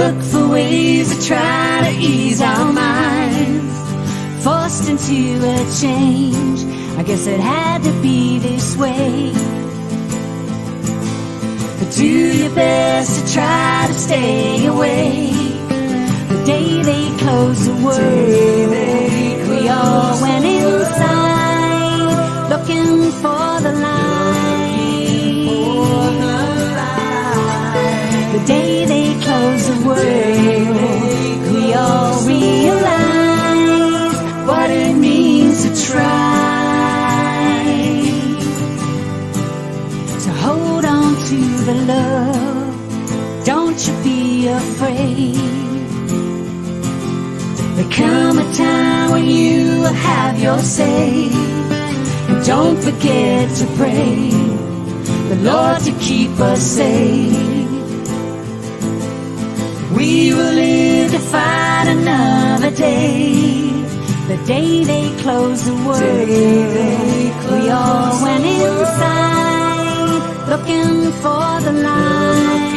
look for ways to try to ease our minds, forced into a change. I guess it had to be this way. But do your best to try to stay awake. The day they closed the world, we all went inside, looking for the light. The day they closed the world, we all realized what it means to try, to hold on to the love. Don't you be afraid. There come a time when you will have your say, and don't forget to pray the Lord to keep us safe. We will live to fight another day. The day they closed the world, we all went inside, looking for the light.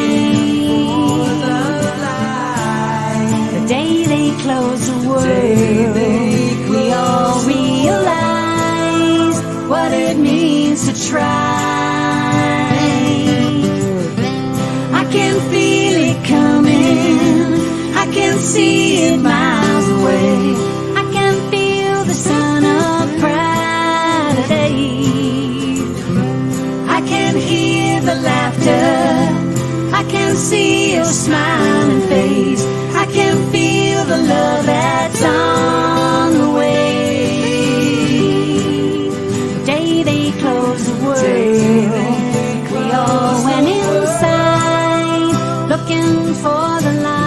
The day they closed the world, we all realized what it means to try. I can feel it coming, I can see it miles away. I can feel the sun of brighter days. I can hear the laughter, I can see your smiling face. I can feel the love that's on the way. The day they closed the world, we all went inside, looking for the light.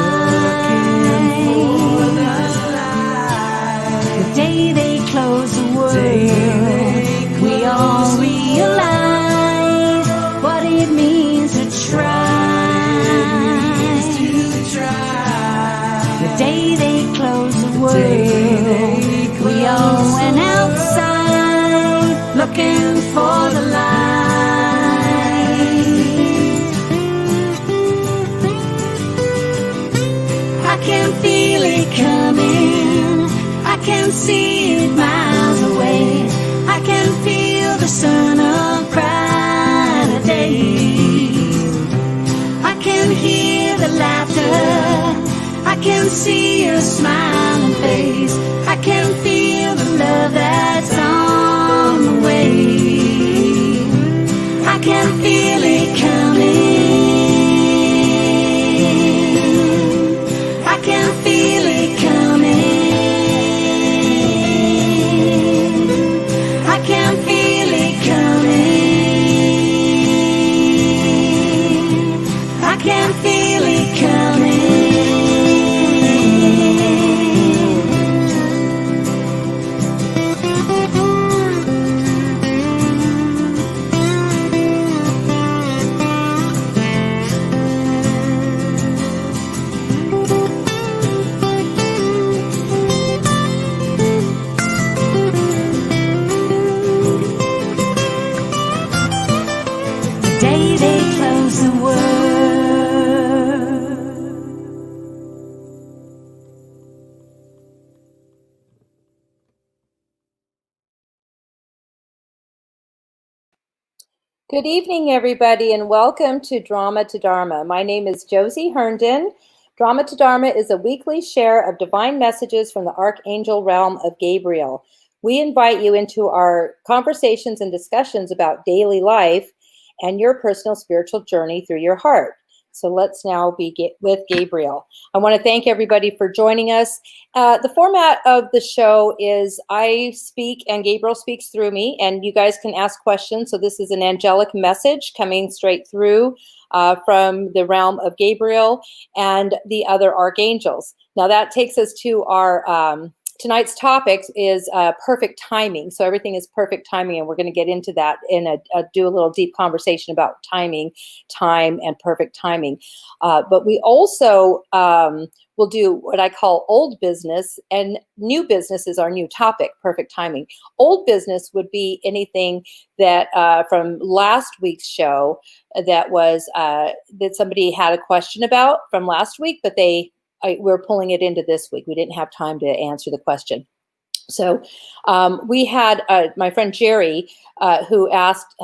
The day they closed the world, we all realized what it means to try. The day they closed the world, we all went outside, looking for the light. I can feel it coming, I can see it miles away. I can feel the sun of brighter days. I can hear the laughter, I can see your smiling face. I can feel the love that's on the way. I can feel it coming, I can feel it coming. I can feel it coming, I can feel it coming. Day they close the world. Good evening, everybody, and welcome to Drama to Dharma. My name is Josie Herndon. Drama to Dharma is a weekly share of divine messages from the archangel realm of Gabriel. We invite you into our conversations and discussions about daily life and your personal spiritual journey through your heart. So let's now begin with Gabriel. I want to thank everybody for joining us. The format of the show is I speak and Gabriel speaks through me, and you guys can ask questions. So this is an angelic message coming straight through from the realm of Gabriel and the other archangels. Now that takes us to our tonight's topic is perfect timing. So everything is perfect timing, and we're going to get into that in do a little deep conversation about timing, time, and perfect timing. But we also we'll do what I call old business, and new business is our new topic. Perfect timing. Old business would be anything that from last week's show that was that somebody had a question about from last week, but we're pulling it into this week. We didn't have time to answer the question. So we had my friend Jerry who asked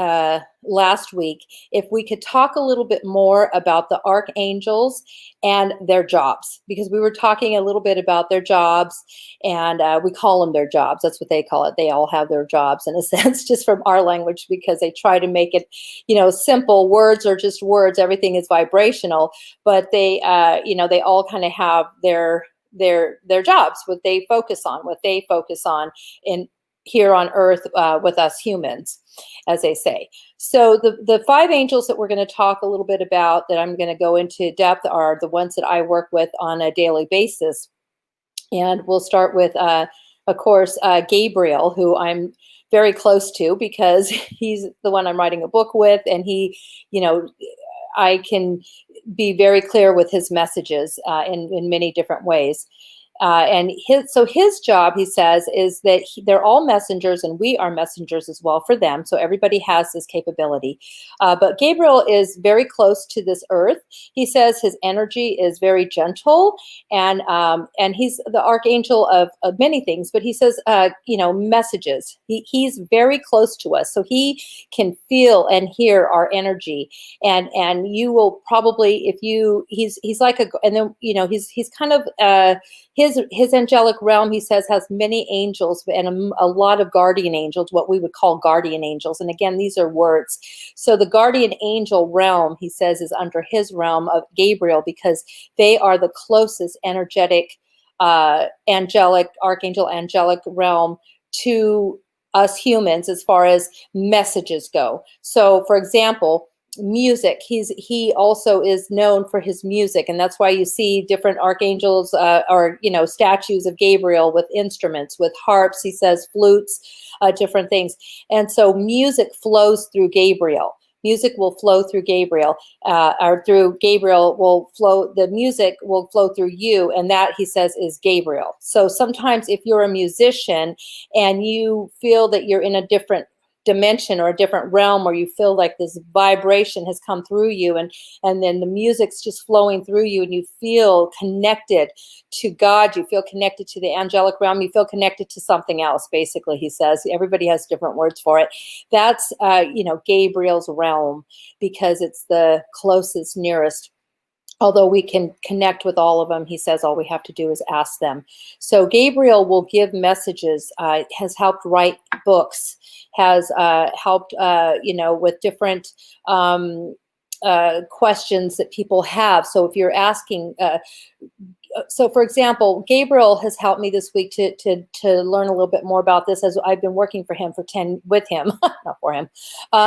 last week if we could talk a little bit more about the archangels and their jobs, because we were talking a little bit about their jobs, and we call them their jobs. That's what they call it. They all have their jobs in a sense, just from our language, because they try to make it, simple. Words are just words. Everything is vibrational, but they all kind of have their jobs, what they focus on in here on earth with us humans, as they say. So the 5 angels that we're going to talk a little bit about, that I'm going to go into depth, are the ones that I work with on a daily basis. And we'll start with, of course, Gabriel, who I'm very close to because he's the one I'm writing a book with, and he, I can be very clear with his messages in many different ways. And his job, he says, is that they're all messengers, and we are messengers as well for them. So everybody has this capability. But Gabriel is very close to this earth. He says his energy is very gentle, and he's the archangel of many things. But he says, messages. He's very close to us, so he can feel and hear our energy. And you will probably, he's like he's kind of his angelic realm, he says, has many angels and a lot of guardian angels, what we would call guardian angels. And again, these are words. So the guardian angel realm, he says, is under his realm of Gabriel, because they are the closest energetic archangel angelic realm to us humans as far as messages go. So for example, music, he also is known for his music, and that's why you see different archangels or statues of Gabriel with instruments, with harps, he says, flutes, different things. And so music flows through Gabriel. Music will flow through Gabriel, or through Gabriel will flow, the music will flow through you, and that, he says, is Gabriel. So sometimes if you're a musician and you feel that you're in a different dimension or a different realm, or you feel like this vibration has come through you, and then the music's just flowing through you, and you feel connected to God, you feel connected to the angelic realm, you feel connected to something else, basically, he says. Everybody has different words for it. That's Gabriel's realm, because it's the closest, nearest. Although we can connect with all of them, he says all we have to do is ask them. So Gabriel will give messages, has helped write books, has helped, with different questions that people have. So if you're asking, so for example, Gabriel has helped me this week to learn a little bit more about this, as I've been working with him, not for him.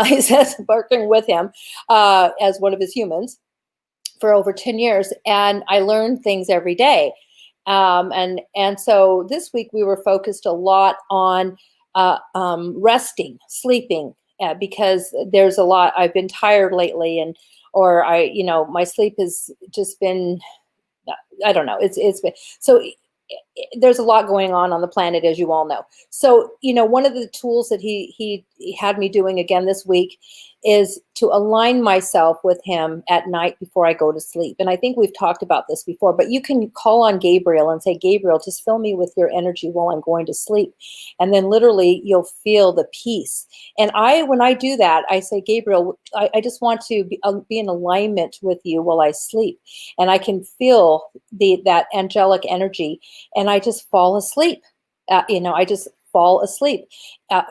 He says working with him as one of his humans for over 10 years, and I learn things every day. And so this week we were focused a lot on resting, sleeping, because there's a lot. I've been tired lately, or my sleep has just been, I don't know. It's been, so there's a lot going on the planet, as you all know. So, one of the tools that he had me doing again this week is to align myself with him at night before I go to sleep. And I think we've talked about this before, but you can call on Gabriel and say, Gabriel, just fill me with your energy while I'm going to sleep. And then literally you'll feel the peace. And when I do that, I say, Gabriel, I just want to be in alignment with you while I sleep. And I can feel that angelic energy, and I just fall asleep. I just fall asleep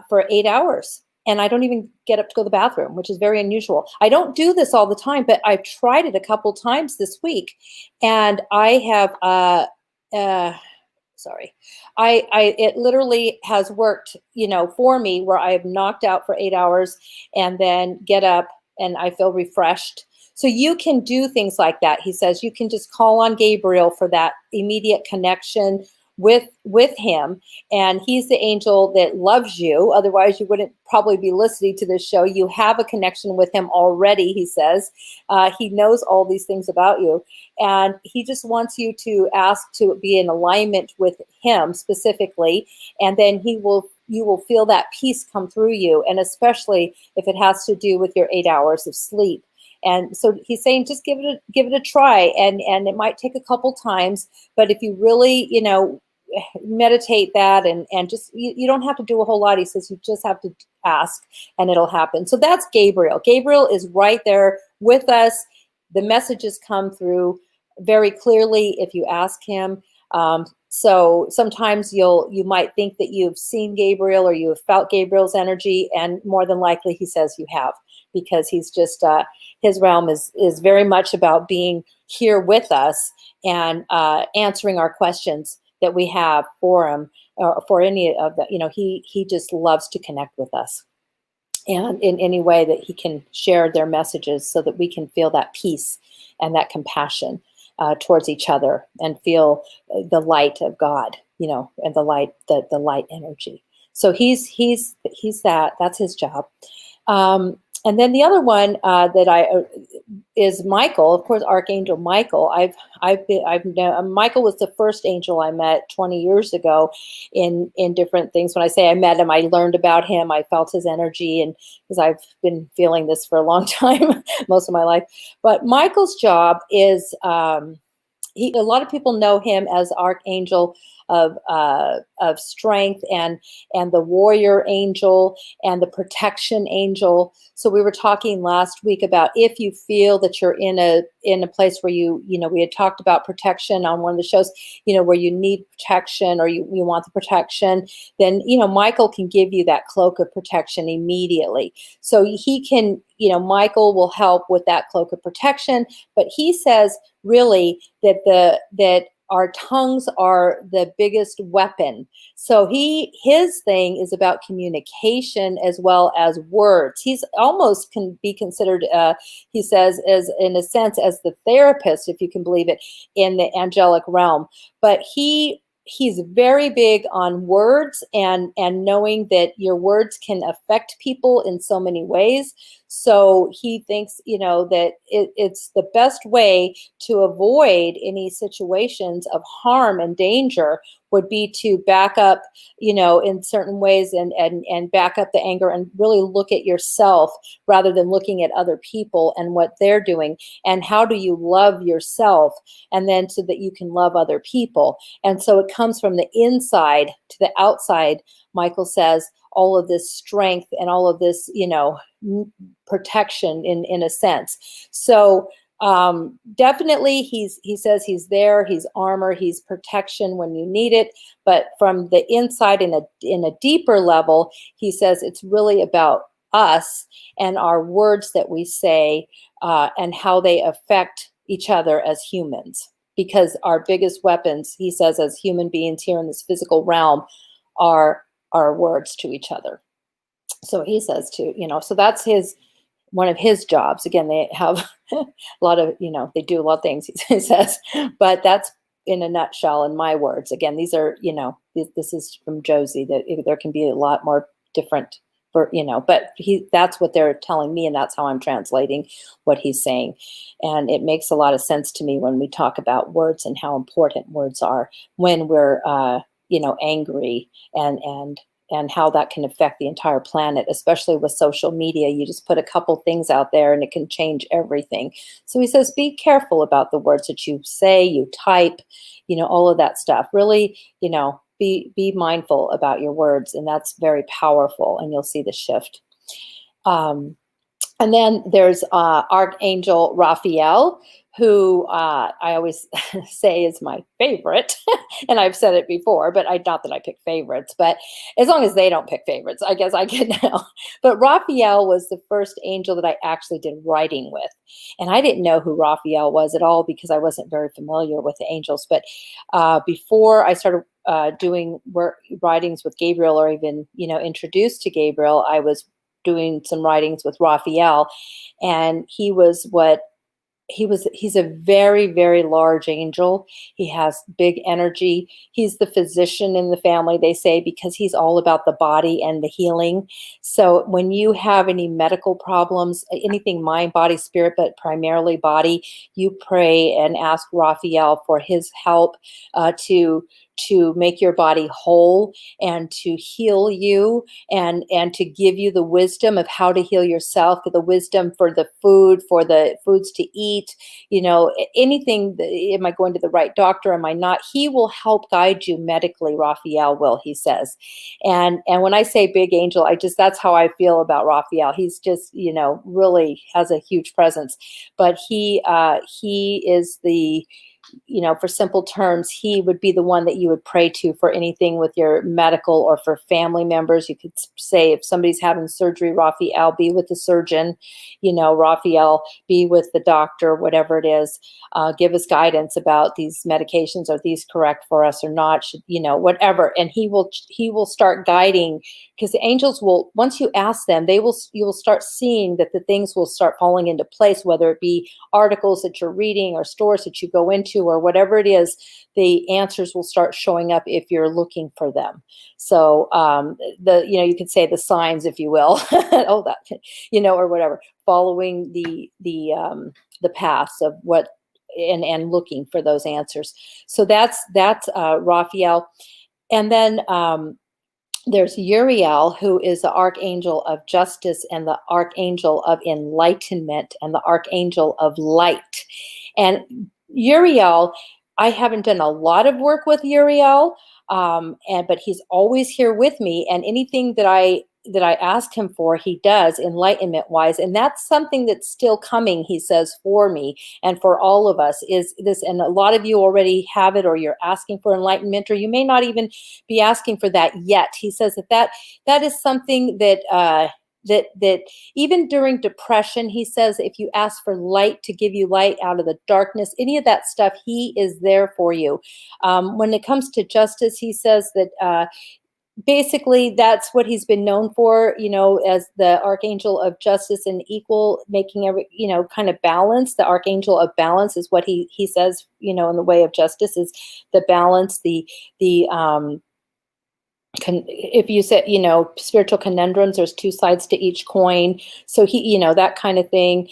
for 8 hours. And I don't even get up to go to the bathroom, which is very unusual. I don't do this all the time, but I've tried it a couple times this week. And I have, it literally has worked, for me, where I have knocked out for 8 hours and then get up and I feel refreshed. So you can do things like that. He says you can just call on Gabriel for that immediate connection, with him, and he's the angel that loves you. Otherwise, you wouldn't probably be listening to this show. You have a connection with him already, he says. He knows all these things about you, and he just wants you to ask to be in alignment with him specifically, and then you will feel that peace come through you, and especially if it has to do with your 8 hours of sleep. And so he's saying, just give it a try, and it might take a couple times, but if you really, meditate that, and just, you don't have to do a whole lot. He says you just have to ask and it'll happen. So that's Gabriel. Gabriel is right there with us. The messages come through very clearly if you ask him. So sometimes you might think that you've seen Gabriel or you have felt Gabriel's energy, and more than likely he says you have, because he's just, his realm is very much about being here with us and answering our questions that we have for him, or for any of the, he just loves to connect with us, and in any way that he can share their messages so that we can feel that peace and that compassion towards each other, and feel the light of God, and the light energy. So he's that's his job. And then the other one is Michael, of course, Archangel Michael. Michael was the first angel I met 20 years ago in different things. When I say I met him, I learned about him. I felt his energy, and because I've been feeling this for a long time, most of my life. But Michael's job is, a lot of people know him as Archangel of strength, and the warrior angel, and the protection angel. So we were talking last week about, if you feel that you're in a place where we had talked about protection on one of the shows, where you need protection, or you want the protection, then Michael can give you that cloak of protection immediately. So he can, Michael will help with that cloak of protection. But he says really that our tongues are the biggest weapon. So his thing is about communication as well as words. He's almost can be considered, he says, as in a sense, as the therapist, if you can believe it, in the angelic realm. But he's very big on words, and knowing that your words can affect people in so many ways. So he thinks, that it's the best way to avoid any situations of harm and danger would be to back up, in certain ways, and back up the anger, and really look at yourself rather than looking at other people and what they're doing, and how do you love yourself, and then so that you can love other people. And so it comes from the inside to the outside, Michael says, all of this strength and all of this, protection in a sense. So definitely he says he's there, he's armor, he's protection when you need it. But from the inside, in a deeper level, he says it's really about us and our words that we say, and how they affect each other as humans. Because our biggest weapons, he says, as human beings here in this physical realm, are our words to each other. So he says so that's one of his jobs. Again, they have a lot of, they do a lot of things, he says, but that's in a nutshell in my words. Again, these are, this is from Josie, that there can be a lot more different but that's what they're telling me, and that's how I'm translating what he's saying. And it makes a lot of sense to me when we talk about words and how important words are when we're, angry, and how that can affect the entire planet, especially with social media. You just put a couple things out there and it can change everything. So he says, be careful about the words that you say, you type, all of that stuff. Really, be mindful about your words, and that's very powerful, and you'll see the shift. And then there's Archangel Raphael, who I always say is my favorite. And I've said it before, but not that I pick favorites, but as long as they don't pick favorites, I guess I can now. But Raphael was the first angel that I actually did writing with. And I didn't know who Raphael was at all, because I wasn't very familiar with the angels. But before I started doing writings with Gabriel, or even, introduced to Gabriel, I was doing some writings with Raphael, and he was what he's a very, very large angel. He has big energy. He's the physician in the family, they say, because he's all about the body and the healing. So when you have any medical problems, anything mind, body, spirit, but primarily body, you pray and ask Raphael for his help to make your body whole and to heal you and to give you the wisdom of how to heal yourself, the wisdom for the foods to eat, anything. Am I going to the right doctor? Am I not? He will help guide you medically. Raphael will, he says. And when I say big angel, that's how I feel about Raphael. He's just, really has a huge presence, but he is the, for simple terms, he would be the one that you would pray to for anything with your medical or for family members. You could say if somebody's having surgery, Raphael, be with the surgeon, Raphael, be with the doctor, whatever it is. Give us guidance about these medications. Are these correct for us or not? Whatever. And he will start guiding, because the angels will, once you ask them, you will start seeing that the things will start falling into place, whether it be articles that you're reading or stores that you go into or whatever it is. The answers will start showing up if you're looking for them. So you could say the signs, if you will, oh, that, or whatever, following the paths of what and looking for those answers. So that's Raphael. And then there's Uriel, who is the archangel of justice and the archangel of enlightenment and the archangel of light. And Uriel, I haven't done a lot of work with Uriel, but he's always here with me. And anything that I ask him for, he does enlightenment wise. And that's something that's still coming, he says, for me and for all of us is this. And a lot of you already have it, or you're asking for enlightenment, or you may not even be asking for that yet. He says that is something that, that even during depression, he says, if you ask for light to give you light out of the darkness, any of that stuff, he is there for you. When it comes to justice, he says that, basically, that's what he's been known for, as the archangel of justice and equal, making every, kind of balance. The archangel of balance is what he says, in the way of justice is the balance, the if you said, spiritual conundrums, there's two sides to each coin. So he, that kind of thing.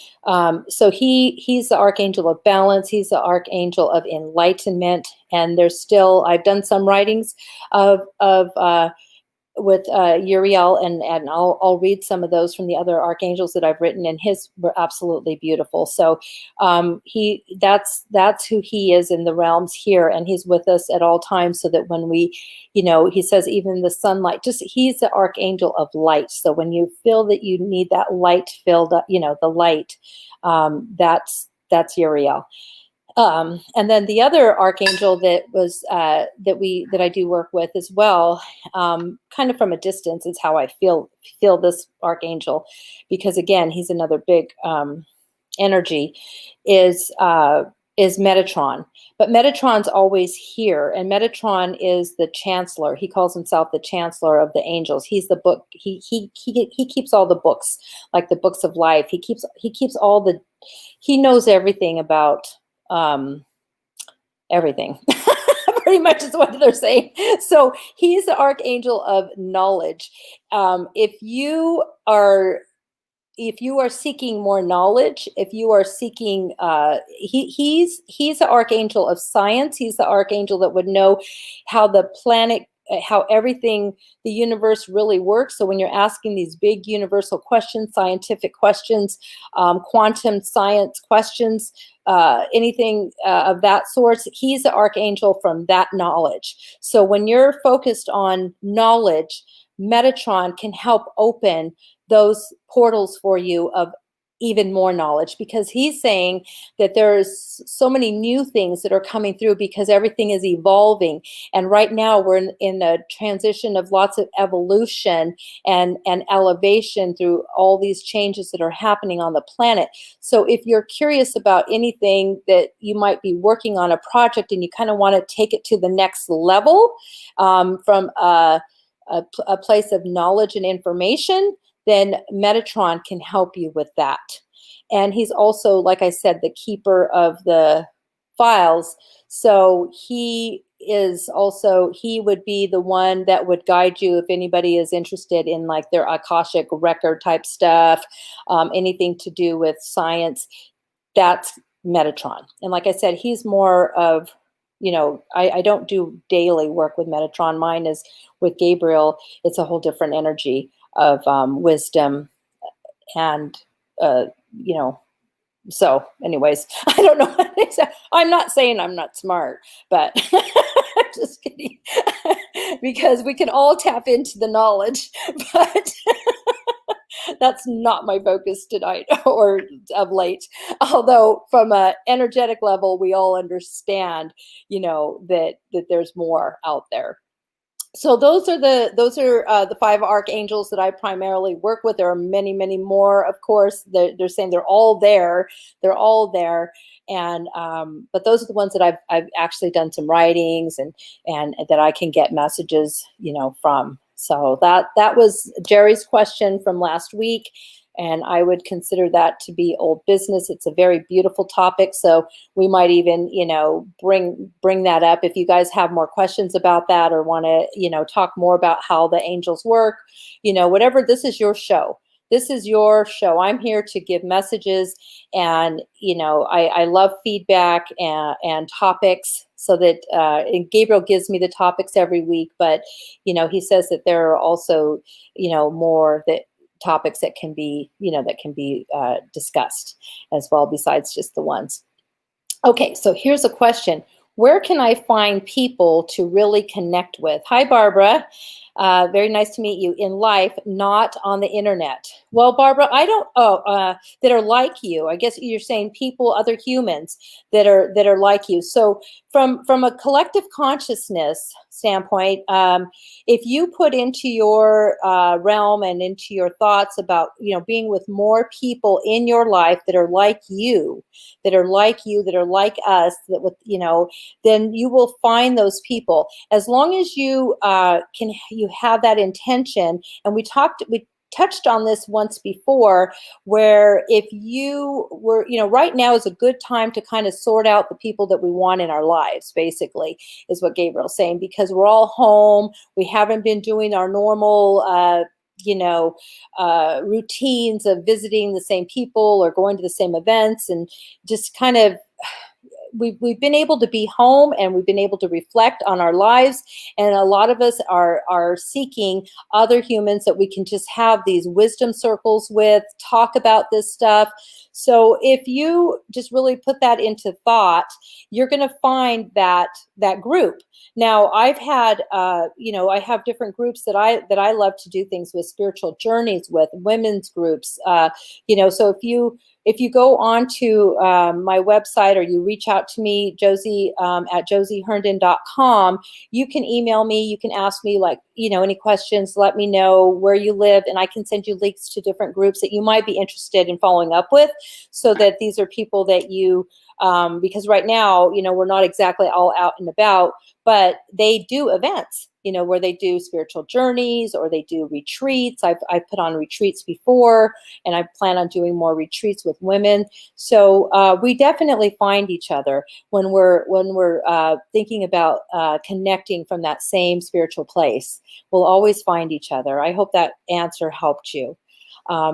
So he's the archangel of balance. He's the archangel of enlightenment. And there's still, I've done some writings with Uriel, and I'll read some of those from the other archangels that I've written, and his were absolutely beautiful. So that's who he is in the realms here, and he's with us at all times, so that when we, he says even the sunlight, he's the archangel of light. So when you feel that you need that light filled up, the light, that's Uriel. And then the other archangel that was that I do work with as well, kind of from a distance, is how I feel this archangel, because again, he's another big energy, is Metatron. But Metatron's always here, and Metatron is the chancellor. He calls himself the chancellor of the angels. He's the book. He keeps all the books, like the books of life. He keeps all the. He knows everything about. Everything pretty much is what they're saying. So he's the archangel of knowledge. If you are seeking more knowledge, if you are seeking, he's the archangel of science. He's the archangel that would know how the planet, how everything, the universe really works. So when you're asking these big universal questions, scientific questions, quantum science questions, anything of that sort, he's the archangel from that knowledge. So when you're focused on knowledge, Metatron can help open those portals for you of even more knowledge, because he's saying that there's so many new things that are coming through because everything is evolving. And right now we're in a transition of lots of evolution and elevation through all these changes that are happening on the planet. So if you're curious about anything that you might be working on, a project, and you kind of want to take it to the next level, from a place of knowledge and information, then Metatron can help you with that. And he's also, like I said, the keeper of the files. So he would be the one that would guide you if anybody is interested in like their Akashic record type stuff, anything to do with science. That's Metatron. And like I said, he's more of, I don't do daily work with Metatron. Mine is with Gabriel. It's a whole different energy of wisdom and, uh, you know, so anyways, I don't know what it is. I'm not saying I'm not smart, but just kidding. Because we can all tap into the knowledge, but that's not my focus tonight or of late. Although from an energetic level, we all understand, that there's more out there. So those are the five archangels that I primarily work with. There are many, many more, of course. They're saying they're all there. They're all there. And but those are the ones that I've actually done some writings and that I can get messages, from. So that was Jerry's question from last week. And I would consider that to be old business. It's a very beautiful topic. So we might even, bring that up if you guys have more questions about that or want to, talk more about how the angels work, whatever. This is your show. This is your show. I'm here to give messages, and I love feedback and topics. So that and Gabriel gives me the topics every week, but he says that there are also more topics that can be discussed as well, besides just the ones. Okay, so here's a question. Where can I find people to really connect with? Hi, Barbara. Very nice to meet you in life, not on the internet. Well, Barbara, I don't, that are like you. I guess you're saying people, other humans that are like you. So from a collective consciousness standpoint, if you put into your realm and into your thoughts about, being with more people in your life that are like you, that are like us, that with, then you will find those people. As long as you you have that intention. And we touched on this once before, where if you were, right now is a good time to kind of sort out the people that we want in our lives, basically, is what Gabriel's saying, because we're all home. We haven't been doing our normal, routines of visiting the same people or going to the same events, and just kind of, we've been able to be home, and we've been able to reflect on our lives. And a lot of us are seeking other humans that we can just have these wisdom circles with, talk about this stuff. So if you just really put that into thought, you're going to find that group. Now, I've had, I have different groups that I love to do things with, spiritual journeys with, women's groups. So if you go on to my website, or you reach out to me, Josie, at josieherndon.com, you can email me. You can ask me, any questions. Let me know where you live, and I can send you links to different groups that you might be interested in following up with, so that these are people that you, because right now, we're not exactly all out and about, but they do events, where they do spiritual journeys, or they do retreats. I've put on retreats before, and I plan on doing more retreats with women. So we definitely find each other when we're thinking about connecting from that same spiritual place. We'll always find each other. I hope that answer helped you.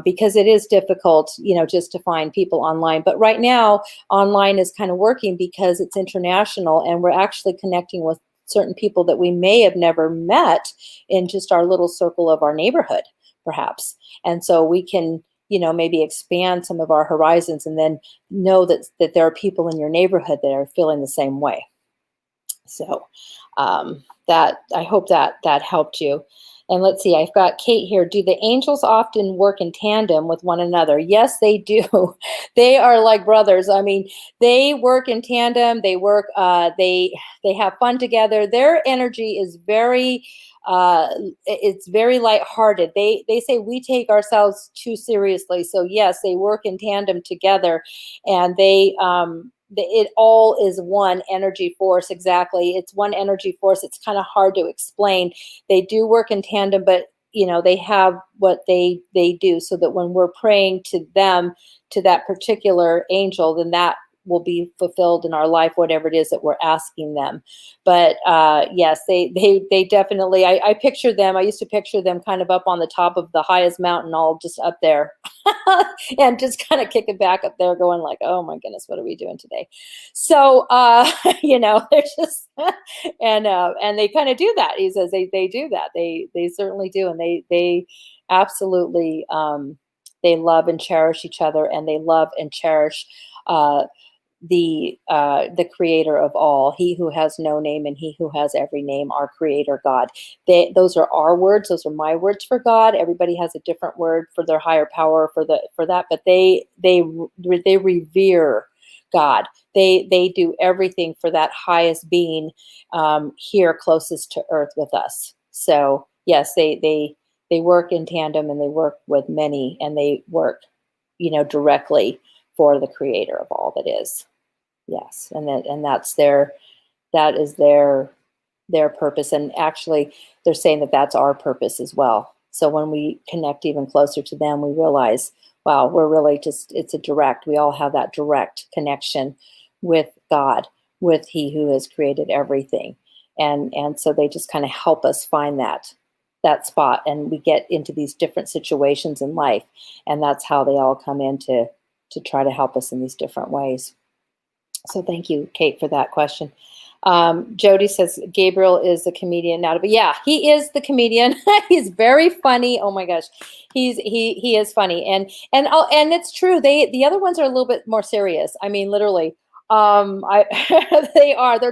Because it is difficult, just to find people online. But right now, online is kind of working because it's international, and we're actually connecting with certain people that we may have never met in just our little circle of our neighborhood, perhaps. And so we can, maybe expand some of our horizons, and then know that there are people in your neighborhood that are feeling the same way. So that, I hope that helped you. And let's see, I've got Kate here. Do the angels often work in tandem with one another? Yes, they do. They are like brothers. I mean, they work in tandem. They work, they have fun together. Their energy is very, it's very lighthearted. They say we take ourselves too seriously. So yes, they work in tandem together, and it all is one energy force. Exactly. It's one energy force. It's kind of hard to explain. They do work in tandem, but they have what they do, so that when we're praying to them, to that particular angel, then that will be fulfilled in our life, whatever it is that we're asking them. But yes, they definitely, I picture them, I used to picture them kind of up on the top of the highest mountain, all just up there and just kind of kicking back up there going like, oh my goodness, what are we doing today? So, they're just, and they kind of do that. He says they do that. They certainly do. And they absolutely, they love and cherish each other, and they love and cherish, the creator of all, he who has no name and he who has every name, our creator God. Those are our words, those are my words for God. Everybody has a different word for their higher power for that, but they revere God. They do everything for that highest being, here closest to earth with us. So yes, they work in tandem, and they work with many, and they work directly for the creator of all that is. Yes. And that is their purpose. And actually they're saying that that's our purpose as well. So when we connect even closer to them, we realize, wow, we're really we all have that direct connection with God, with he who has created everything. And so they just kind of help us find that spot, and we get into these different situations in life. And that's how they all come in to try to help us in these different ways. So thank you, Kate, for that question. Jody says Gabriel is a comedian now, but yeah, he is the comedian. He's very funny. Oh my gosh, he is funny, and it's true. The other ones are a little bit more serious. I mean, literally. They're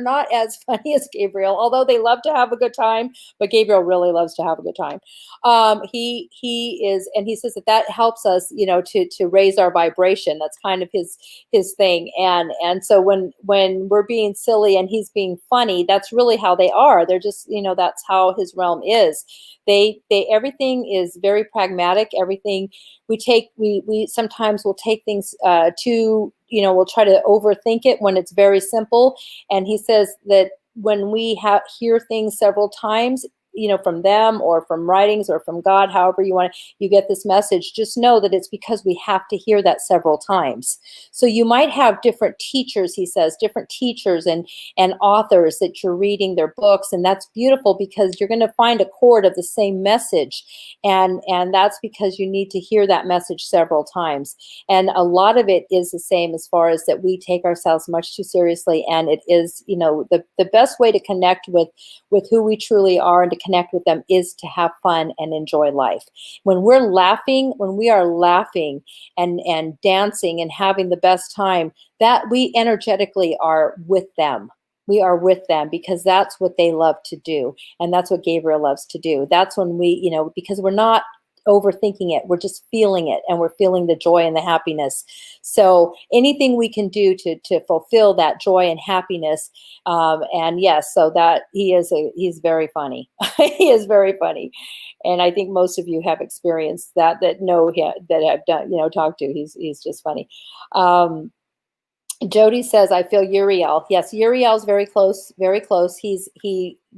not as funny as Gabriel, although they love to have a good time, but Gabriel really loves to have a good time. He is, and he says that helps us, to raise our vibration. That's kind of his thing. And so when we're being silly and he's being funny, that's really how they are. They're just, that's how his realm is. They everything is very pragmatic. Everything we sometimes will take things we'll try to overthink it when it's very simple. And he says that when we hear things several times, from them or from writings or from God, however you get this message, just know that it's because we have to hear that several times. So you might have different teachers, he says, different teachers and authors that you're reading their books. And that's beautiful, because you're going to find a chord of the same message. And that's because you need to hear that message several times. And a lot of it is the same, as far as that we take ourselves much too seriously. And it is, the best way to connect with who we truly are and to connect with them is to have fun and enjoy life. When we are laughing and dancing and having the best time, that we energetically are with them. We are with them because that's what they love to do. And that's what Gabriel loves to do. That's when we, because we're not overthinking it, we're just feeling it, and we're feeling the joy and the happiness. So anything we can do to fulfill that joy and happiness. And yes, so that he's very funny. He is very funny. And I think most of you have experienced that know him, that have done, talked to. He's just funny. Jody says, I feel Uriel. Yes, Uriel's very close, very close.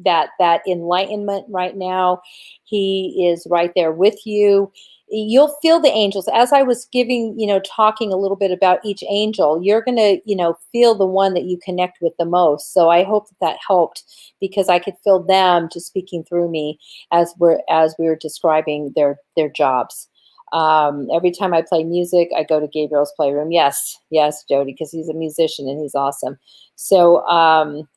That enlightenment right now, he is right there with you. You'll feel the angels. As I was talking a little bit about each angel, you're going to, feel the one that you connect with the most. So I hope that helped, because I could feel them just speaking through me as we were describing their jobs. Every time I play music, I go to Gabriel's playroom. Yes, Jody, because he's a musician and he's awesome. So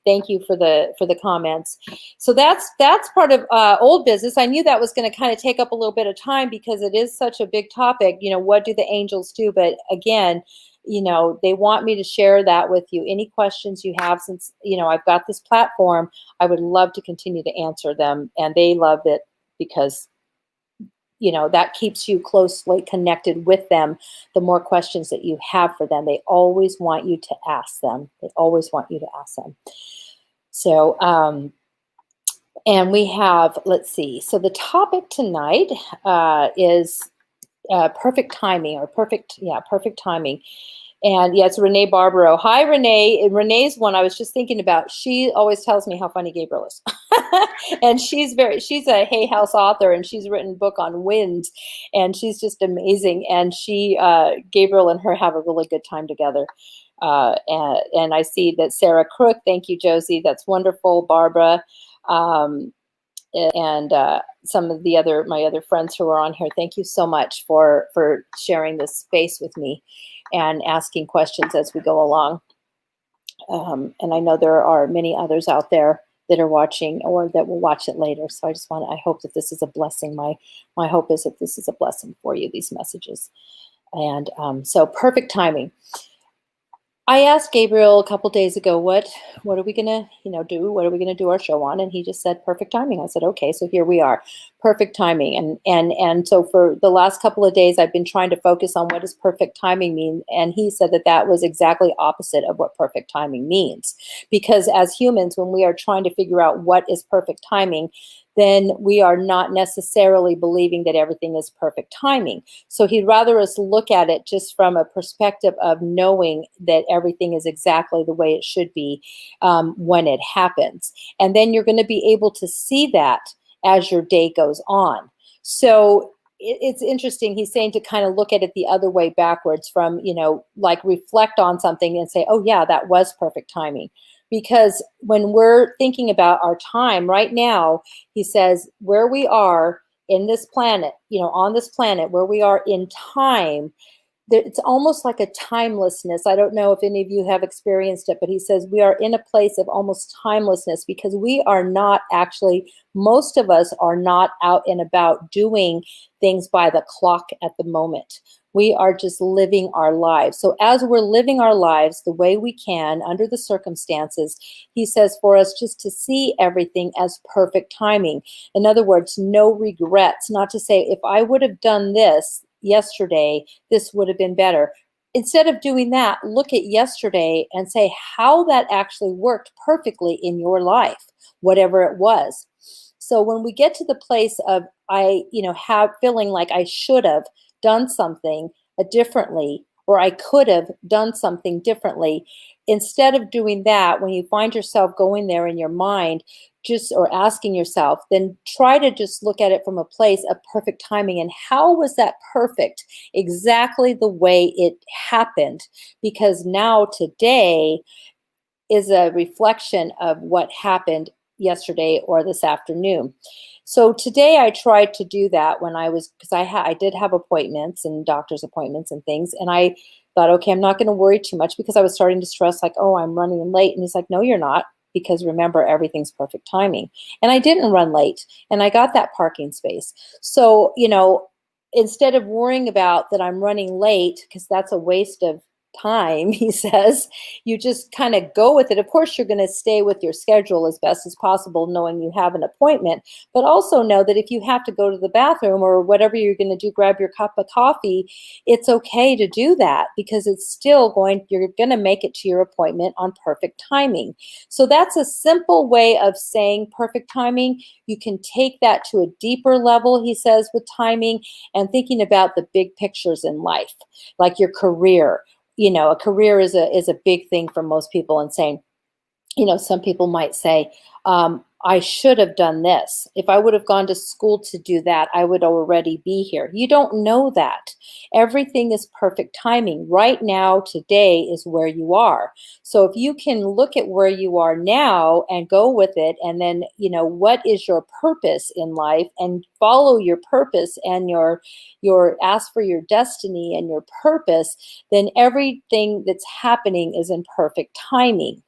thank you for the comments. So that's part of old business. I knew that was going to kind of take up a little bit of time, because it is such a big topic. What do the angels do? But again, they want me to share that with you. Any questions you have, since I've got this platform, I would love to continue to answer them, and they love it, because that keeps you closely connected with them. The more questions that you have for them, they always want you to ask them. So, and we have, let's see. So the topic tonight is perfect timing, perfect timing. And yeah, it's Renee Barbaro. Hi, Renee. And Renee's one I was just thinking about. She always tells me how funny Gabriel is. And she's a Hay House author, and she's written a book on wind, and she's just amazing. And Gabriel and her have a really good time together. And I see that Sarah Crook, thank you, Josie. That's wonderful. Barbara, and some of my other friends who are on here. Thank you so much for sharing this space with me and asking questions as we go along. And I know there are many others out there that are watching or that will watch it later. So I hope that this is a blessing. My hope is that this is a blessing for you, these messages. And so perfect timing. I asked Gabriel a couple days ago, what are we gonna, do? What are we gonna do our show on? And he just said perfect timing. I said, okay, so here we are, perfect timing. And so for the last couple of days, I've been trying to focus on what does perfect timing mean. And he said that was exactly opposite of what perfect timing means. Because as humans, when we are trying to figure out what is perfect timing, then we are not necessarily believing that everything is perfect timing. So he'd rather us look at it just from a perspective of knowing that everything is exactly the way it should be when it happens. And then you're going to be able to see that as your day goes on. So it's interesting. He's saying to kind of look at it the other way backwards from, like reflect on something and say, oh yeah, that was perfect timing. Because when we're thinking about our time right now, he says where we are in this planet, on this planet, where we are in time, it's almost like a timelessness. I don't know if any of you have experienced it, but he says we are in a place of almost timelessness because we are not actually, most of us are not out and about doing things by the clock at the moment. We are just living our lives. So as we're living our lives the way we can under the circumstances, he says for us just to see everything as perfect timing. In other words, no regrets, not to say if I would have done this yesterday, this would have been better. Instead of doing that, look at yesterday and say how that actually worked perfectly in your life, whatever it was. So when we get to the place of feeling like I should have done something differently, or I could have done something differently, instead of doing that, when you find yourself going there in your mind, or asking yourself, then try to just look at it from a place of perfect timing. And how was that perfect? Exactly the way it happened. Because now today is a reflection of what happened yesterday or this afternoon. So today I tried to do that because I did have appointments and doctor's appointments and things. And I thought, okay, I'm not going to worry too much because I was starting to stress like, oh, I'm running late. And he's like, no, you're not. Because remember, everything's perfect timing. And I didn't run late and I got that parking space. So, instead of worrying about that I'm running late, because that's a waste of time, he says, you just kind of go with it. Of course, you're going to stay with your schedule as best as possible, knowing you have an appointment, but also know that if you have to go to the bathroom or whatever you're going to do, grab your cup of coffee, it's okay to do that because you're going to make it to your appointment on perfect timing. So that's a simple way of saying perfect timing. You can take that to a deeper level, he says, with timing and thinking about the big pictures in life, like your career. A career is a big thing for most people, and saying, some people might say, I should have done this. If I would have gone to school to do that, I would already be here. You don't know that. Everything is perfect timing. Right now, today is where you are. So if you can look at where you are now and go with it, and then, what is your purpose in life, and follow your purpose and your ask for your destiny and your purpose, then everything that's happening is in perfect timing.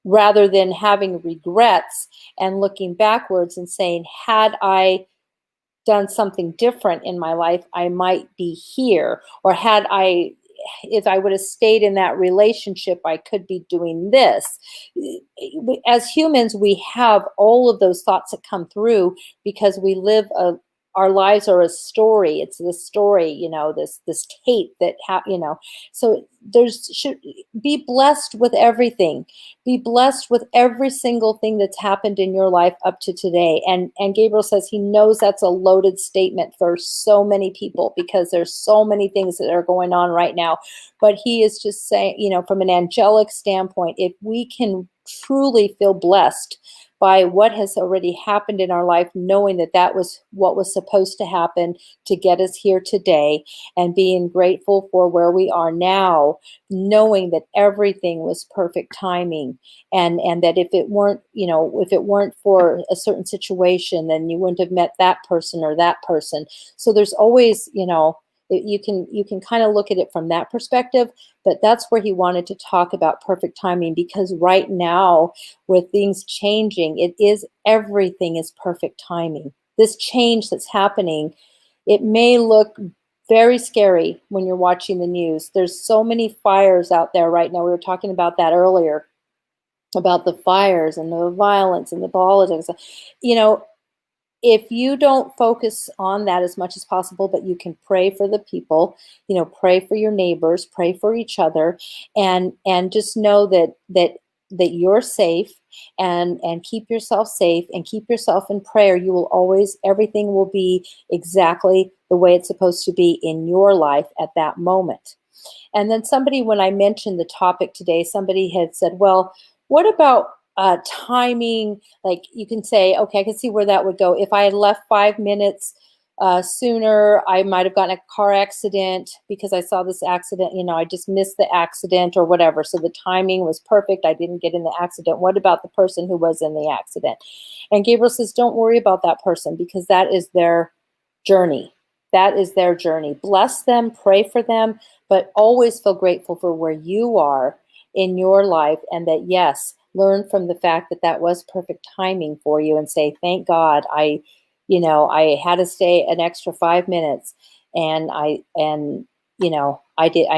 Rather than having regrets and looking backwards and saying, had I done something different in my life, I might be here. Or if I would have stayed in that relationship, I could be doing this. As humans, we have all of those thoughts that come through because we live our lives are a story. It's this story, this tape that So should be blessed with everything. Be blessed with every single thing that's happened in your life up to today. And Gabriel says he knows that's a loaded statement for so many people because there's so many things that are going on right now. But he is just saying, from an angelic standpoint, if we can truly feel blessed by what has already happened in our life, knowing that that was what was supposed to happen to get us here today, and being grateful for where we are now, knowing that everything was perfect timing, and that if it weren't, if it weren't for a certain situation, then you wouldn't have met that person or that person. So there's always, you can kind of look at it from that perspective, but that's where he wanted to talk about perfect timing, because right now, with things changing, everything is perfect timing. This change that's happening, it may look very scary when you're watching the news. There's so many fires out there right now. We were talking about that earlier, about the fires and the violence and the politics. If you don't focus on that as much as possible, but you can pray for the people, pray for your neighbors, pray for each other, and just know that you're safe, and keep yourself safe and keep yourself in prayer. You will always, everything will be exactly the way it's supposed to be in your life at that moment. And then somebody, when I mentioned the topic today, somebody had said, well, what about timing? Like, you can say, okay, I can see where that would go. If I had left 5 minutes sooner, I might have gotten a car accident because I saw this accident. I just missed the accident or whatever. So the timing was perfect. I didn't get in the accident. What about the person who was in the accident? And Gabriel says, don't worry about that person, because that is their journey. That is their journey. Bless them, pray for them, but always feel grateful for where you are in your life, and that, yes, learn from the fact that that was perfect timing for you, and say, thank God I had to stay an extra 5 minutes, and I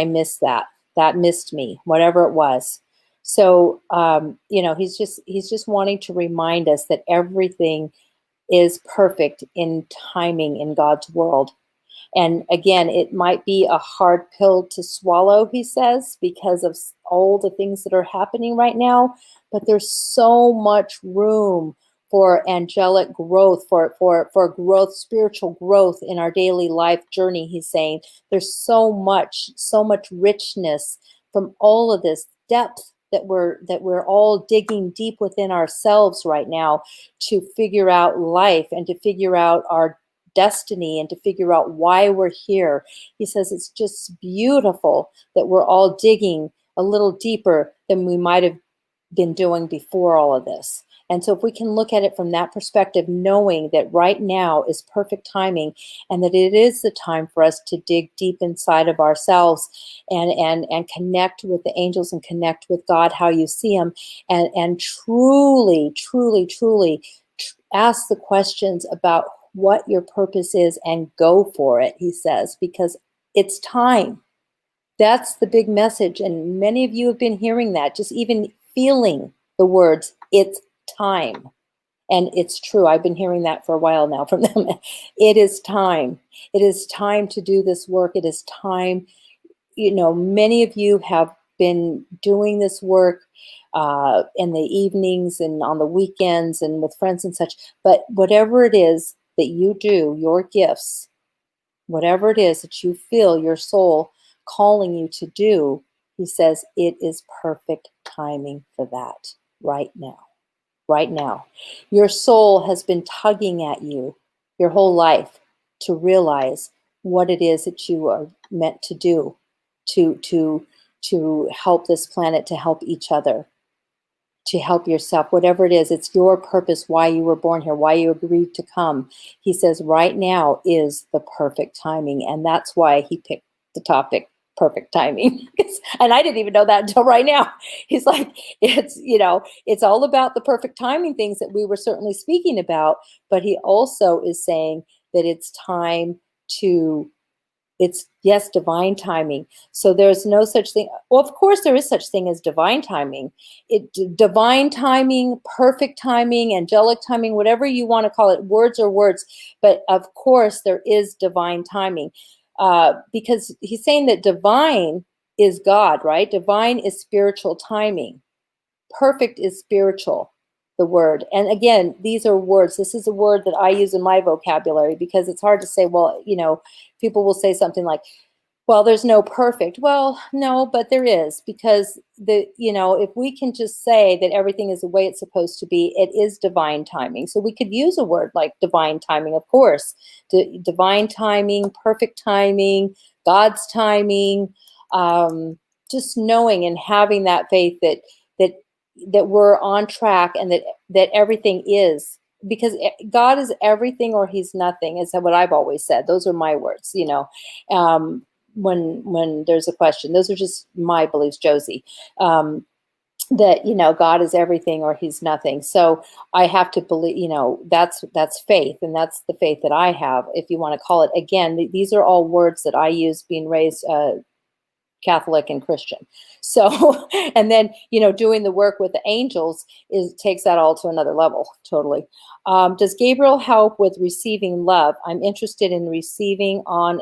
missed that. That missed me, whatever it was. So, he's just wanting to remind us that everything is perfect in timing in God's world. And again, it might be a hard pill to swallow, he says, because of all the things that are happening right now, but there's so much room for angelic growth, for growth, spiritual growth in our daily life journey. He's saying there's so much richness from all of this depth that we're all digging deep within ourselves right now, to figure out life and to figure out our destiny and to figure out why we're here. He says it's just beautiful that we're all digging a little deeper than we might have been doing before all of this. And so if we can look at it from that perspective, knowing that right now is perfect timing, and that it is the time for us to dig deep inside of ourselves and connect with the angels and connect with God, how you see him, and truly ask the questions about what your purpose is and go for it, he says, because it's time. That's the big message. And many of you have been hearing that, just even feeling the words, it's time. And it's true. I've been hearing that for a while now from them. It is time. It is time to do this work. It is time. Many of you have been doing this work in the evenings and on the weekends and with friends and such. But whatever it is that you do, your gifts, whatever it is that you feel your soul calling you to do, he says it is perfect timing for that right now. Right now. Your soul has been tugging at you your whole life to realize what it is that you are meant to do, to help this planet, to help each other, to help yourself, whatever it is. It's your purpose, why you were born here, why you agreed to come. He says right now is the perfect timing, and that's why he picked the topic, perfect timing. And I didn't even know that until right now. He's like, it's all about the perfect timing things that we were certainly speaking about, but he also is saying that it's time to, yes, divine timing. So there's no such thing. Well, of course there is such thing as divine timing. Divine timing, perfect timing, angelic timing, whatever you want to call it, words are words. But of course there is divine timing. Because he's saying that divine is God, right? Divine is spiritual timing. Perfect is spiritual, the word. And again, these are words. This is a word that I use in my vocabulary because it's hard to say, well, people will say something like, Well, there's no perfect. Well, no, but there is, because if we can just say that everything is the way it's supposed to be, it is divine timing. So we could use a word like divine timing, of course. Divine timing, perfect timing, God's timing. Just knowing and having that faith that that we're on track, and that everything is, because God is everything or he's nothing, is what I've always said. Those are my words, when there's a question. Those are just my beliefs, Josie. That God is everything or he's nothing. So I have to believe, that's faith, and that's the faith that I have, if you want to call it. Again, these are all words that I use being raised Catholic and Christian. So, and then, doing the work with the angels takes that all to another level. Totally. Does Gabriel help with receiving love? I'm interested in receiving on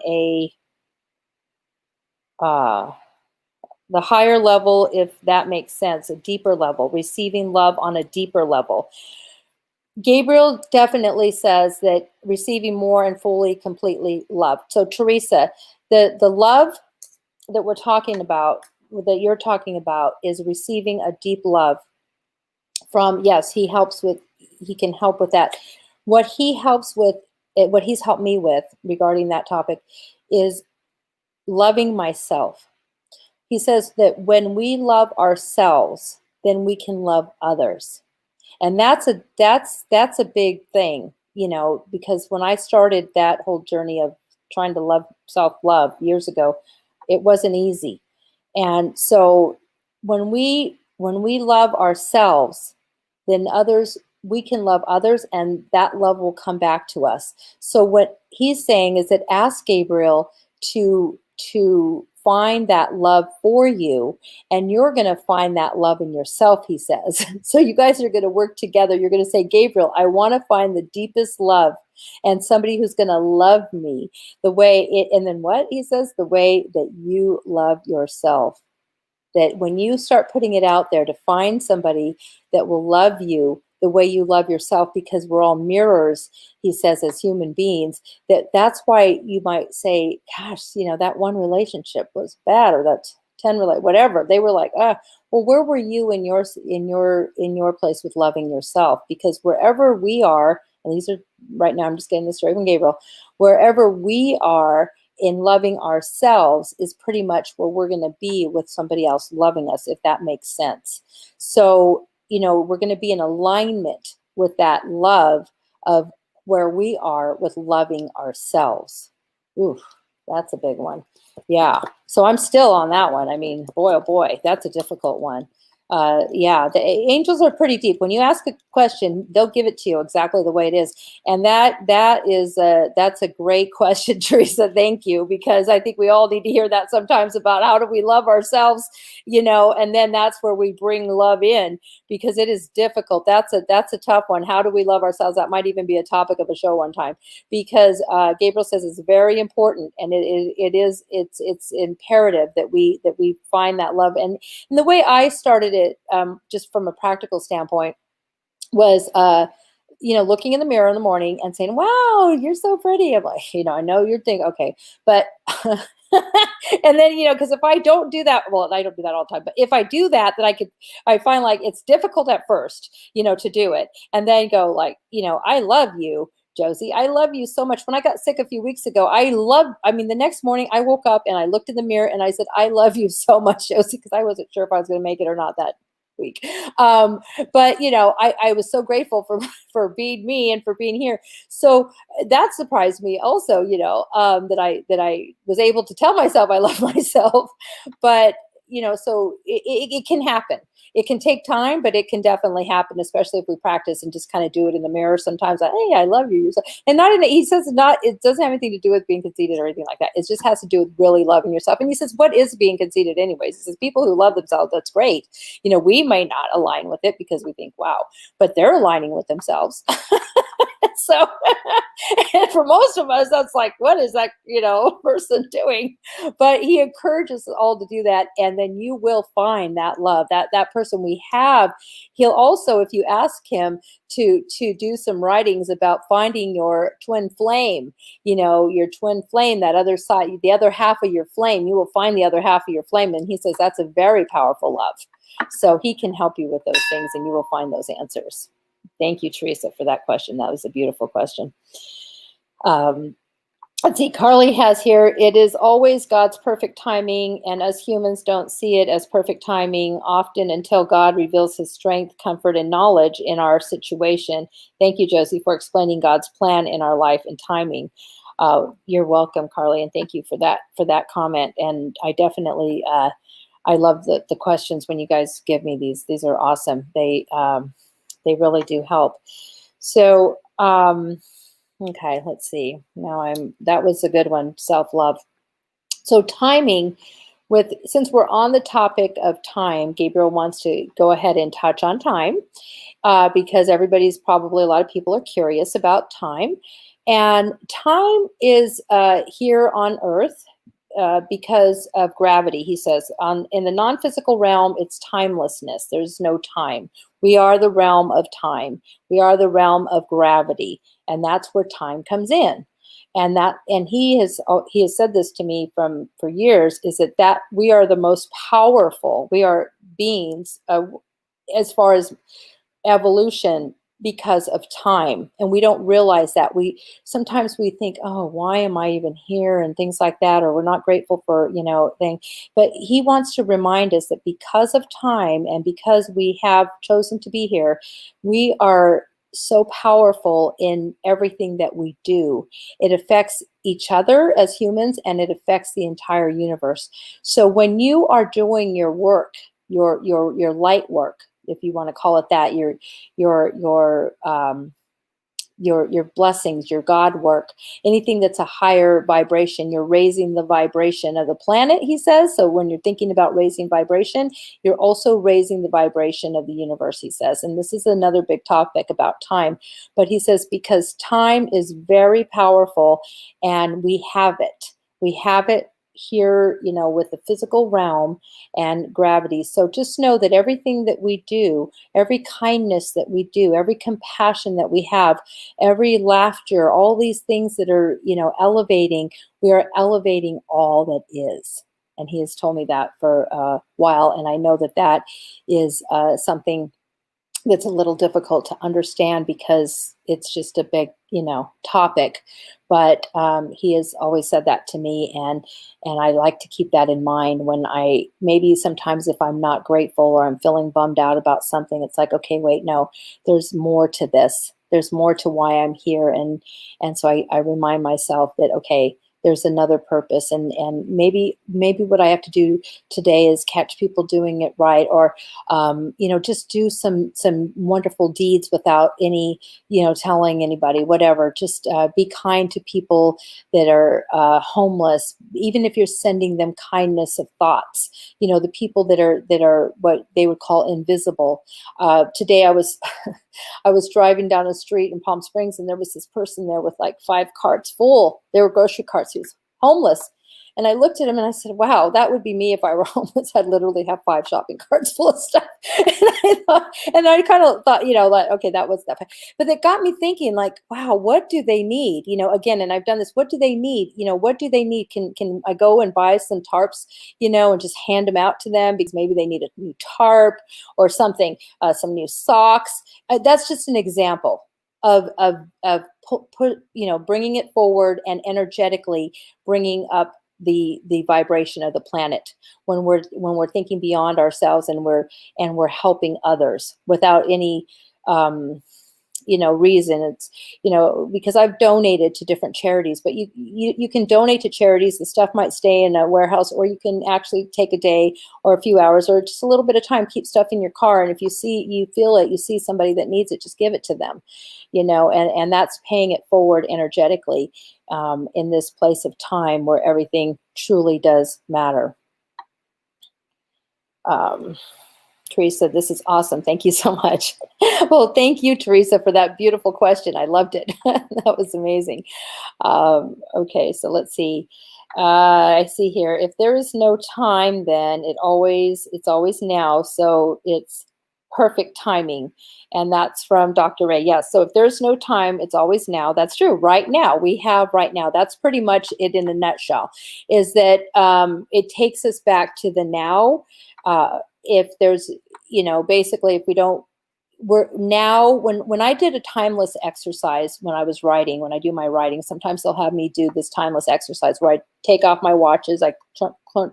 the higher level, if that makes sense, a deeper level, receiving love on a deeper level. Gabriel definitely says that receiving more and fully, completely love. So Teresa, the love that we're talking about, that you're talking about, is receiving a deep love from, yes, he can help with that. What he's helped me with regarding that topic is loving myself. He says that when we love ourselves, then we can love others. And that's a big thing, because when I started that whole journey of trying to self-love years ago, it wasn't easy. And so when we love ourselves, then we can love others, and that love will come back to us. So what he's saying is that ask Gabriel to find that love for you, and you're going to find that love in yourself, he says. So you guys are going to work together. You're going to say, Gabriel, I want to find the deepest love, and somebody who's going to love me the way and then what he says, the way that you love yourself. That when you start putting it out there to find somebody that will love you the way you love yourself, because we're all mirrors, he says, as human beings, that's why you might say, gosh, that one relationship was bad, or that 10 whatever. They were like, well, where were you in your place with loving yourself? Because wherever we are, and these are right now, I'm just getting this straight from Gabriel, wherever we are in loving ourselves is pretty much where we're going to be with somebody else loving us, if that makes sense. So, we're going to be in alignment with that love of where we are with loving ourselves. Oof, that's a big one. Yeah. So I'm still on that one. I mean, boy, oh boy, that's a difficult one. The angels are pretty deep. When you ask a question, they'll give it to you exactly the way it is. And that's a great question, Teresa. Thank you, because I think we all need to hear that sometimes about how do we love ourselves, and then that's where we bring love in, because it is difficult. That's a tough one. How do we love ourselves? That might even be a topic of a show one time, because Gabriel says it's very important, and it's imperative that we find that love. And the way I started it, just from a practical standpoint, was looking in the mirror in the morning and saying, wow, you're so pretty. I'm like, I know you're thinking, okay, but and then, because if I don't do that, well, I don't do that all the time, but if I do that, then I find like it's difficult at first, to do it, and then go like, I love you, Josie. I love you so much. When I got sick a few weeks ago, the next morning I woke up and I looked in the mirror and I said, I love you so much, Josie, because I wasn't sure if I was going to make it or not that week. But I was so grateful for being me and for being here. So that surprised me also, that I was able to tell myself I love myself. But so it can happen. It can take time, but it can definitely happen, especially if we practice and just kind of do it in the mirror sometimes. Like, hey, I love you. And he says it doesn't have anything to do with being conceited or anything like that. It just has to do with really loving yourself. And he says, what is being conceited anyways? He says, people who love themselves, that's great. We may not align with it because we think, wow, but they're aligning with themselves. So and for most of us, that's like, what is that, person doing? But he encourages us all to do that. And then you will find that love, that person we have. He'll also, if you ask him to do some writings about finding your twin flame, your twin flame, that other side, the other half of your flame, you will find the other half of your flame. And he says that's a very powerful love. So he can help you with those things and you will find those answers. Thank you, Teresa, for that question. That was a beautiful question. Let's see, Carly has here, it is always God's perfect timing, and us humans don't see it as perfect timing often until God reveals his strength, comfort, and knowledge in our situation. Thank you, Josie, for explaining God's plan in our life and timing. You're welcome, Carly, and thank you for that comment. And I definitely, I love the questions when you guys give me these. These are awesome. They really do help. So, okay, let's see. That was a good one, self-love. So timing, since we're on the topic of time, Gabriel wants to go ahead and touch on time because a lot of people are curious about time. And time is here on Earth because of gravity, he says. In the non-physical realm, it's timelessness. There's no time. We are the realm of time. We are the realm of gravity. And that's where time comes in. And he has said this to me for years, is that we are the most powerful. We are beings as far as evolution because of time, and we don't realize that. Sometimes we think, oh, why am I even here, and things like that, or we're not grateful for thing. But he wants to remind us that because of time and because we have chosen to be here, we are so powerful in everything that we do. It affects each other as humans, and it affects the entire universe. So when you are doing your work, your light work, if you want to call it that, your blessings, your God work, anything that's a higher vibration, you're raising the vibration of the planet, he says. So when you're thinking about raising vibration, you're also raising the vibration of the universe, he says. And this is another big topic about time. But he says, because time is very powerful and we have it. We have it here, with the physical realm and gravity. So just know that everything that we do, every kindness that we do, every compassion that we have, every laughter, all these things that are, elevating, we are elevating all that is. And he has told me that for a while. And I know that is something that's a little difficult to understand because it's just a big, topic. But he has always said that to me, and I like to keep that in mind when maybe sometimes if I'm not grateful or I'm feeling bummed out about something, it's like, okay, wait, no, there's more to this. There's more to why I'm here, and so I remind myself that, okay, there's another purpose, and maybe what I have to do today is catch people doing it right, or just do some wonderful deeds without any telling anybody, whatever. Just be kind to people that are homeless, even if you're sending them kindness of thoughts. The people that are what they would call invisible. Today I was I was driving down a street in Palm Springs, and there was this person there with like 5 carts full. They were grocery carts. He was homeless. And I looked at him and I said, wow, that would be me if I were homeless. I'd literally have 5 shopping carts full of stuff. And I kind of thought, like, okay, that was stuff. But it got me thinking, like, wow, what do they need? Again, and I've done this. What do they need? What do they need? Can I go and buy some tarps, and just hand them out to them because maybe they need a new tarp or something, some new socks. That's just an example of bringing it forward and energetically bringing up the vibration of the planet when we're thinking beyond ourselves and we're helping others without any reason. It's because I've donated to different charities, but you can donate to charities. The stuff might stay in a warehouse, or you can actually take a day or a few hours or just a little bit of time, keep stuff in your car, and if you see somebody that needs it, just give it to them, and that's paying it forward energetically in this place of time where everything truly does matter. Teresa, this is awesome. Thank you so much. Well, thank you, Teresa, for that beautiful question. I loved it. That was amazing. Okay, so let's see. I see here, if there is no time, then it's always now. So it's perfect timing. And that's from Dr. Ray. Yes. So if there's no time, it's always now. That's true. Right now, we have right now. That's pretty much it in a nutshell, is that it takes us back to the now. If there's, basically, if we don't, we're now, when I did a timeless exercise when I was writing, when I do my writing, sometimes they'll have me do this timeless exercise where I take off my watches, I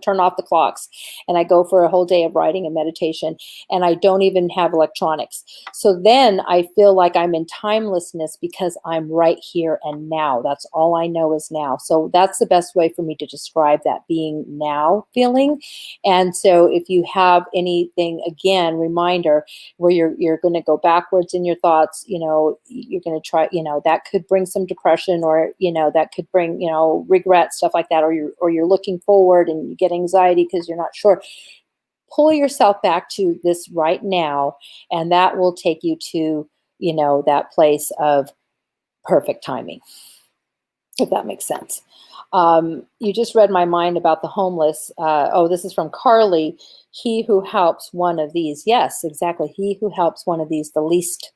turn off the clocks, and I go for a whole day of writing and meditation, and I don't even have electronics. So then I feel like I'm in timelessness because I'm right here and now. That's all I know is now. So that's the best way for me to describe that being now feeling. And so if you have anything, again, reminder, where you're going to go backwards in your thoughts, you're going to try, that could bring some depression, or that could bring regret, stuff like that, or you're looking forward and you get anxiety because you're not sure. Pull yourself back to this right now, and that will take you to that place of perfect timing, if that makes sense. You just read my mind about the homeless. This is from Carly. He who helps one of these. Yes, exactly. He who helps one of these, the least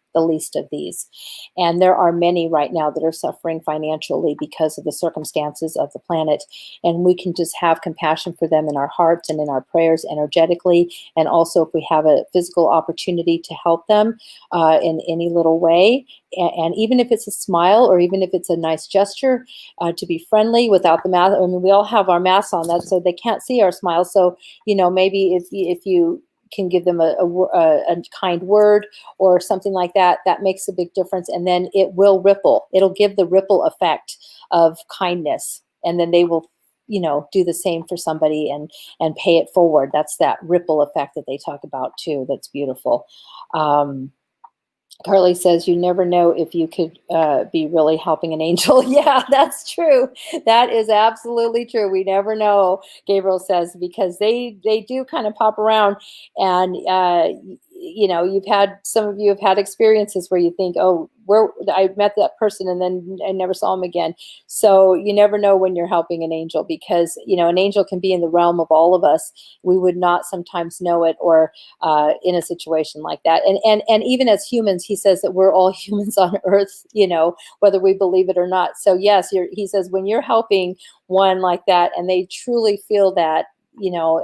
of these. And there are many right now that are suffering financially because of the circumstances of the planet. And we can just have compassion for them in our hearts and in our prayers energetically. And also if we have a physical opportunity to help them in any little way. And even if it's a smile, or even if it's a nice gesture, to be friendly without the mask. I mean, we all have our masks on, that so they can't see our smiles. So, maybe if you can give them a kind word or something like that, that makes a big difference. And then it will ripple. It'll give the ripple effect of kindness. And then they will, do the same for somebody and pay it forward. That's that ripple effect that they talk about too. That's beautiful. Carly says, you never know if you could be really helping an angel. Yeah, that's true. That is absolutely true. We never know, Gabriel says, because they do kind of pop around. And, some of you have had experiences where you think, oh, I met that person and then I never saw him again. So you never know when you're helping an angel, because, an angel can be in the realm of all of us. We would not sometimes know it, or in a situation like that. And even as humans, he says that we're all humans on earth, whether we believe it or not. So yes, he says when you're helping one like that and they truly feel that,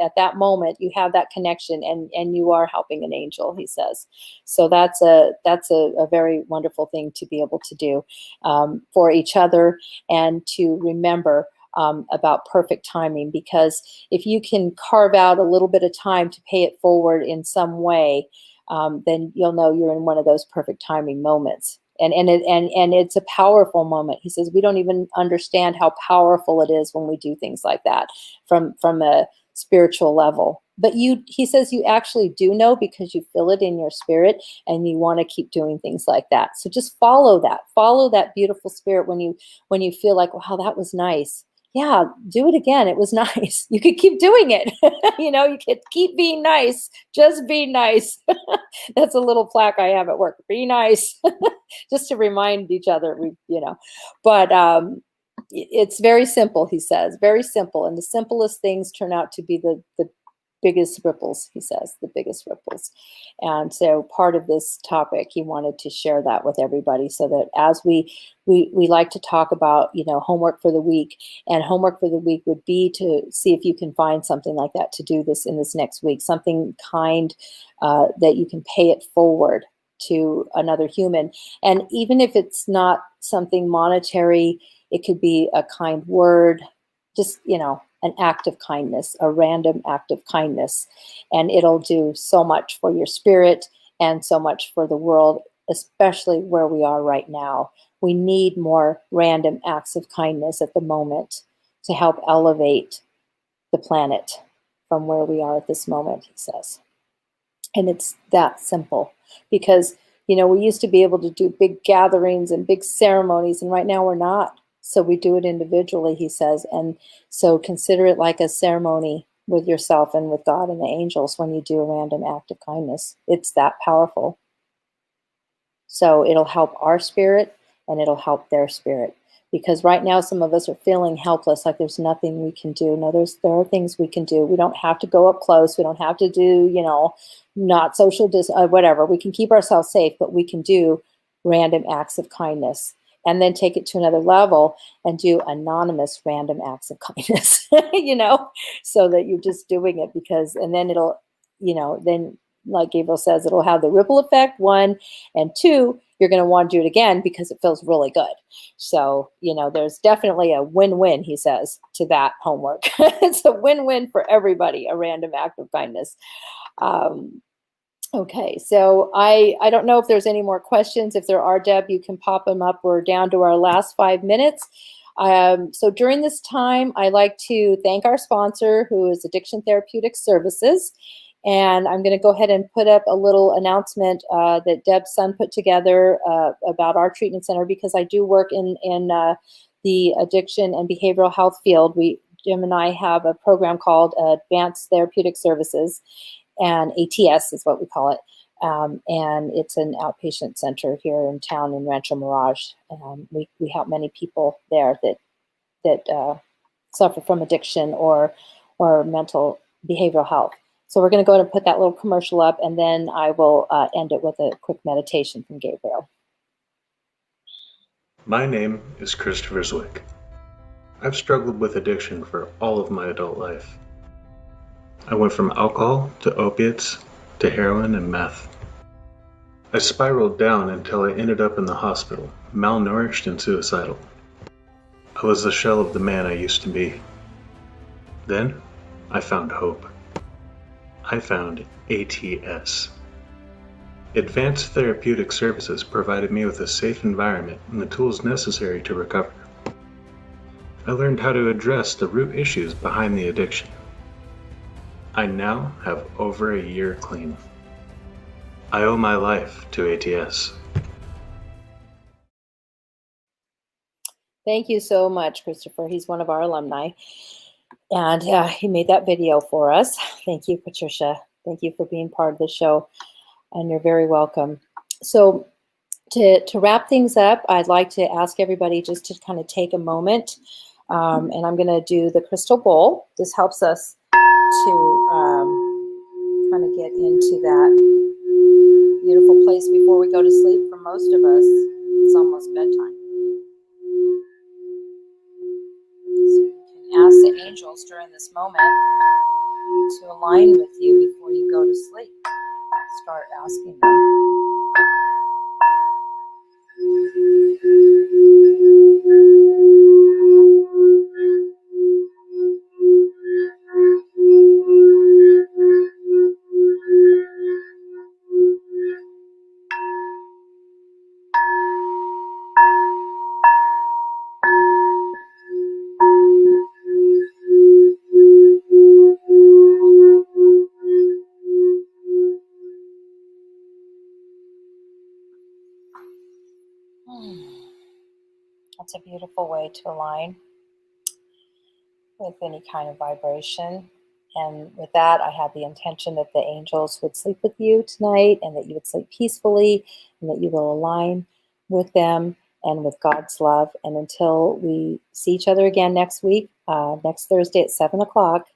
at that moment you have that connection and you are helping an angel, he says. So that's a very wonderful thing to be able to do for each other, and to remember about perfect timing, because if you can carve out a little bit of time to pay it forward in some way, then you'll know you're in one of those perfect timing moments. And it's a powerful moment. He says we don't even understand how powerful it is when we do things like that from a spiritual level. But he says you actually do know, because you feel it in your spirit and you want to keep doing things like that. So just follow that beautiful spirit when you feel like, wow, that was nice. Yeah, do it again. It was nice. You could keep doing it. You could keep being nice. Just be nice. That's a little plaque I have at work. Be nice. Just to remind each other, But it's very simple, he says. Very simple. And the simplest things turn out to be the biggest ripples, he says, the biggest ripples. And so part of this topic, he wanted to share that with everybody, so that as we like to talk about, homework for the week, and homework for the week would be to see if you can find something like that to do this in this next week, something kind that you can pay it forward to another human. And even if it's not something monetary, it could be a kind word, just, an act of kindness, a random act of kindness. And it'll do so much for your spirit and so much for the world, especially where we are right now. We need more random acts of kindness at the moment to help elevate the planet from where we are at this moment, he says. And it's that simple, because, we used to be able to do big gatherings and big ceremonies, and right now we're not. So we do it individually, he says. And so consider it like a ceremony with yourself and with God and the angels when you do a random act of kindness. It's that powerful. So it'll help our spirit and it'll help their spirit. Because right now some of us are feeling helpless, like there's nothing we can do. No, there are things we can do. We don't have to go up close. We don't have to do, not social whatever. We can keep ourselves safe, but we can do random acts of kindness. And then take it to another level and do anonymous random acts of kindness, so that you're just doing it because, and then it'll, then like Gabriel says, it'll have the ripple effect, 1, and 2, you're going to want to do it again because it feels really good. So, there's definitely a win-win, he says, to that homework. It's a win-win for everybody, a random act of kindness. Okay, so I don't know if there's any more questions. If there are, Deb, you can pop them up. We're down to our last 5 minutes. So during this time, I like to thank our sponsor, who is Addiction Therapeutic Services. And I'm going to go ahead and put up a little announcement that Deb's son put together about our treatment center, because I do work in the addiction and behavioral health field. Jim and I have a program called Advanced Therapeutic Services, and ATS is what we call it. And it's an outpatient center here in town in Rancho Mirage. We help many people there that suffer from addiction or mental behavioral health. So we're going to go ahead and put that little commercial up, and then I will end it with a quick meditation from Gabriel. My name is Christopher Zwick. I've struggled with addiction for all of my adult life. I went from alcohol to opiates to heroin and meth. I spiraled down until I ended up in the hospital, malnourished and suicidal. I was the shell of the man I used to be. Then, I found hope. I found ATS. Advanced Therapeutic Services provided me with a safe environment and the tools necessary to recover. I learned how to address the root issues behind the addiction. I now have over a year clean. I owe my life to ATS. Thank you so much, Christopher. He's one of our alumni. And he made that video for us. Thank you, Patricia. Thank you for being part of the show. And you're very welcome. So to wrap things up, I'd like to ask everybody just to kind of take a moment. And I'm going to do the crystal bowl. This helps us to kind of get into that beautiful place before we go to sleep. For most of us, it's almost bedtime. So you can ask the angels during this moment to align with you before you go to sleep. Start asking them. That's a beautiful way to align with any kind of vibration. And with that, I had the intention that the angels would sleep with you tonight, and that you would sleep peacefully, and that you will align with them and with God's love. And until we see each other again next week, next Thursday at 7 o'clock,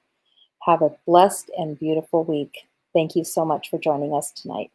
have a blessed and beautiful week. Thank you so much for joining us tonight.